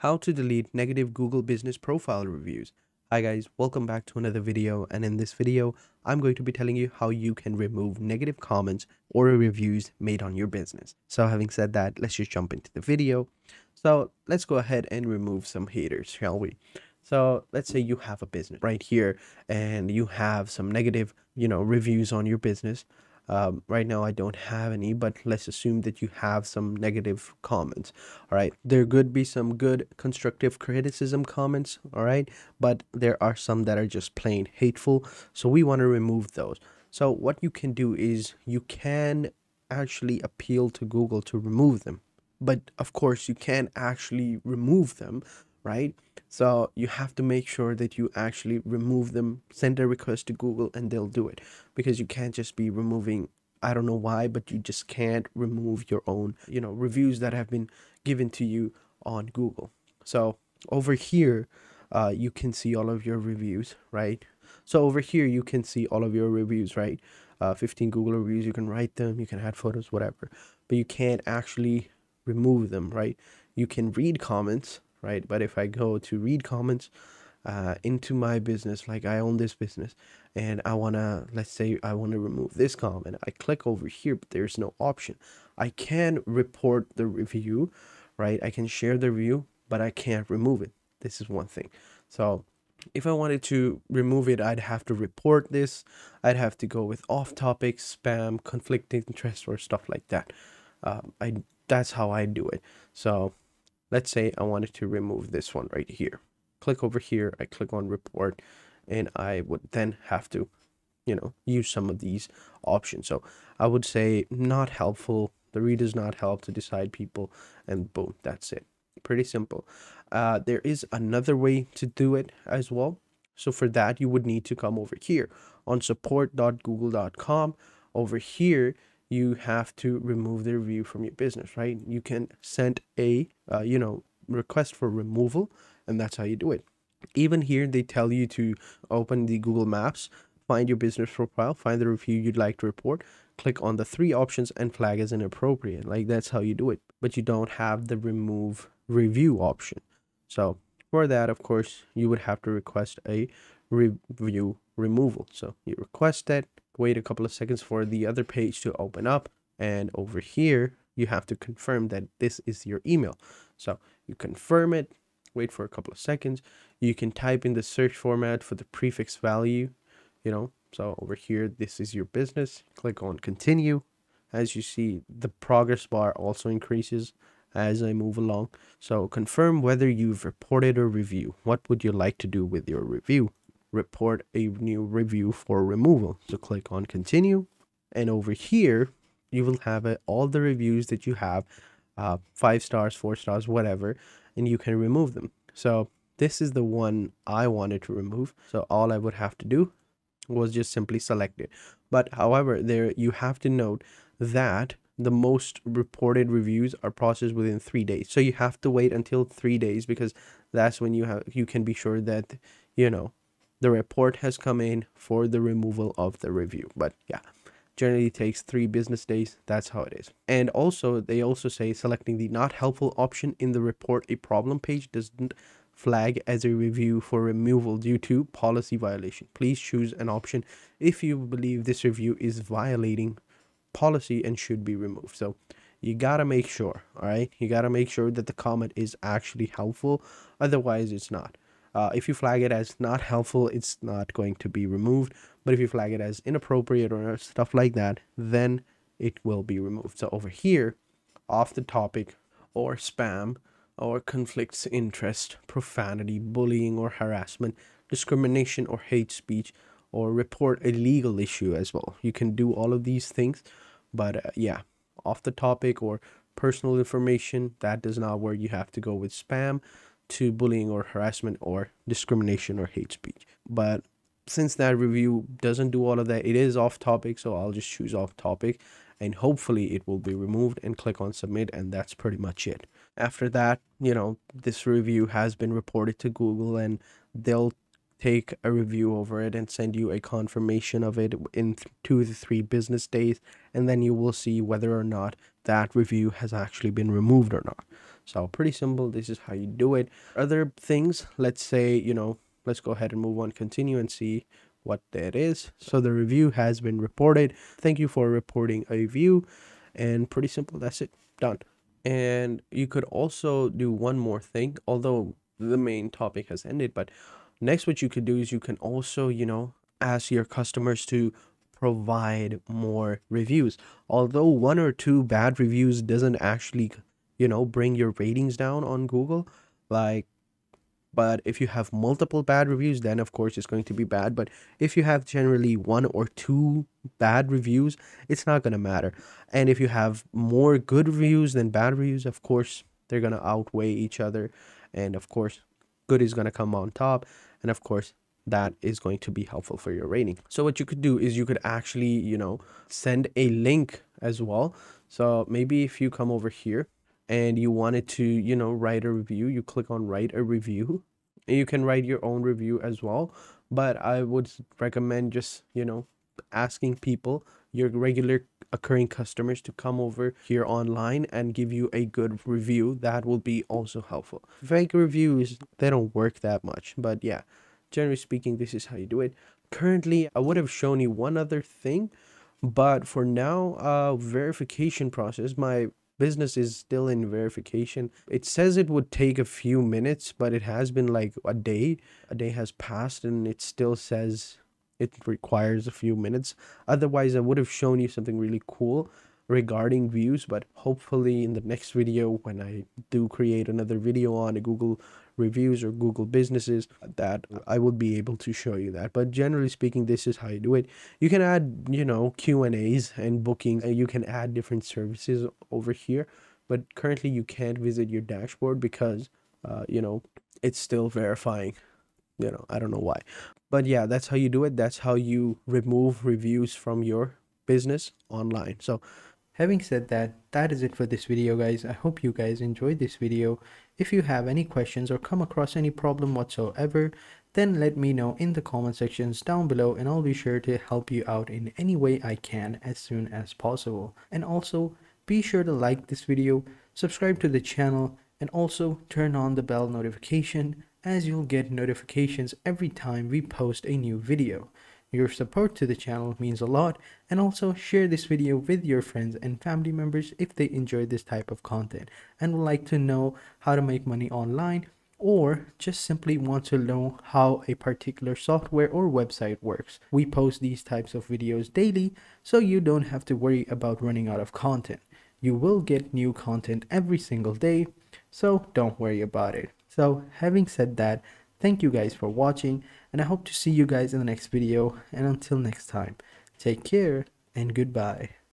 How to delete negative Google business profile reviews. Hi guys, welcome back to another video, and in this video I'm going to be telling you how you can remove negative comments or reviews made on your business. So having said that, let's just jump into the video. So let's go ahead and remove some haters, shall we? So let's say you have a business right here and you have some negative, reviews on your business. Right now I don't have any, but let's assume that you have some negative comments. All right, there could be some good constructive criticism comments, all right, but there are some that are just plain hateful, so we want to remove those. So what you can do is you can actually appeal to Google to remove them, but of course you can't actually remove them, right? So you have to make sure that you actually remove them, send a request to Google, and they'll do it, because you can't just be removing. I don't know why, but you just can't remove your own, reviews that have been given to you on Google. So over here, you can see all of your reviews, right? So over here, you can see all of your reviews, right? 15 Google reviews, you can write them, you can add photos, whatever, but you can't actually remove them, right? You can read comments, right? But if I go to read comments into my business, like I own this business and I want to, let's say I want to remove this comment, I click over here, but there's no option. I can report the review, right? I can share the review, but I can't remove it. This is one thing. So if I wanted to remove it, I'd have to report this. I'd have to go with off topic, spam, conflicting interest, or stuff like that. I That's how I do it. So let's say I wanted to remove this one right here. Click over here, I click on report, and I would then have to, use some of these options. So I would say not helpful, the read does not help to decide people, and boom, that's it. Pretty simple. There is another way to do it as well. So for that, you would need to come over here on support.google.com. Over here, you have to remove the review from your business, right? You can send a, request for removal, and that's how you do it. Even here, they tell you to open the Google Maps, find your business profile, find the review you'd like to report, click on the three options and flag as inappropriate. Like that's how you do it, but you don't have the remove review option. So for that, of course, you would have to request a review removal. So you request that, wait a couple of seconds for the other page to open up, and over here you have to confirm that this is your email. So you confirm it, wait for a couple of seconds. You can type in the search format for the prefix value, so over here, this is your business. Click on continue. As you see, the progress bar also increases as I move along. So confirm whether you've reported a review. What would you like to do with your review? Report a new review for removal. So click on continue, and over here you will have all the reviews that you have, 5 stars, 4 stars, whatever, and you can remove them. So this is the one I wanted to remove, so all I would have to do was just simply select it. But however, there you have to note that the most reported reviews are processed within 3 days, so you have to wait until 3 days, because that's when you can be sure that the report has come in for the removal of the review. But yeah, generally takes 3 business days. That's how it is. And also, they also say selecting the not helpful option in the report a problem page doesn't flag as a review for removal due to policy violation. Please choose an option if you believe this review is violating policy and should be removed. So you gotta make sure, all right? You gotta make sure that the comment is actually helpful. Otherwise, it's not. If you flag it as not helpful, it's not going to be removed. But if you flag it as inappropriate or stuff like that, then it will be removed. So over here, off the topic, or spam, or conflicts interest, profanity, bullying or harassment, discrimination or hate speech, or report a legal issue as well. You can do all of these things, but yeah, off the topic or personal information, that does not work. You have to go with spam, to bullying or harassment, or discrimination or hate speech. But since that review doesn't do all of that, it is off topic, so I'll just choose off topic, and hopefully it will be removed, and click on submit, and that's pretty much it. After that, this review has been reported to Google, and they'll take a review over it and send you a confirmation of it in 2 to 3 business days, and then you will see whether or not that review has actually been removed or not. So pretty simple. This is how you do it. Other things, let's say, let's go ahead and move on, continue and see what that is. So the review has been reported. Thank you for reporting a review. And pretty simple. That's it. Done. And you could also do one more thing, although the main topic has ended. But next, what you could do is you can also, ask your customers to provide more reviews. Although one or two bad reviews doesn't actually, bring your ratings down on Google, like, but if you have multiple bad reviews, then of course it's going to be bad. But if you have generally one or two bad reviews, it's not going to matter. And if you have more good reviews than bad reviews, of course they're going to outweigh each other, and of course good is going to come on top, and of course that is going to be helpful for your rating. So what you could do is you could actually, send a link as well. So maybe if you come over here and you wanted to, write a review, you click on write a review. You can write your own review as well, but I would recommend just, asking people, your regular occurring customers, to come over here online and give you a good review. That will be also helpful. Fake reviews, they don't work that much, but yeah, generally speaking, this is how you do it. Currently, I would have shown you one other thing, but for now, verification process, my business is still in verification. It says it would take a few minutes, but it has been like a day. A day has passed and it still says it requires a few minutes. Otherwise, I would have shown you something really cool regarding views, but hopefully in the next video, when I do create another video on Google reviews or Google businesses, that I will be able to show you that. But generally speaking, this is how you do it. You can add, Q&As and bookings, and you can add different services over here, but currently you can't visit your dashboard because it's still verifying. I don't know why, but yeah, that's how you do it. That's how you remove reviews from your business online. So having said that, that is it for this video, guys. I hope you guys enjoyed this video. If you have any questions or come across any problem whatsoever, then let me know in the comment sections down below, and I'll be sure to help you out in any way I can as soon as possible. And also be sure to like this video, subscribe to the channel, and also turn on the bell notification, as you'll get notifications every time we post a new video. Your support to the channel means a lot, and also share this video with your friends and family members if they enjoy this type of content and would like to know how to make money online, or just simply want to know how a particular software or website works. We post these types of videos daily, so you don't have to worry about running out of content. You will get new content every single day, so don't worry about it. So having said that, thank you guys for watching, and I hope to see you guys in the next video. And until next time, take care and goodbye.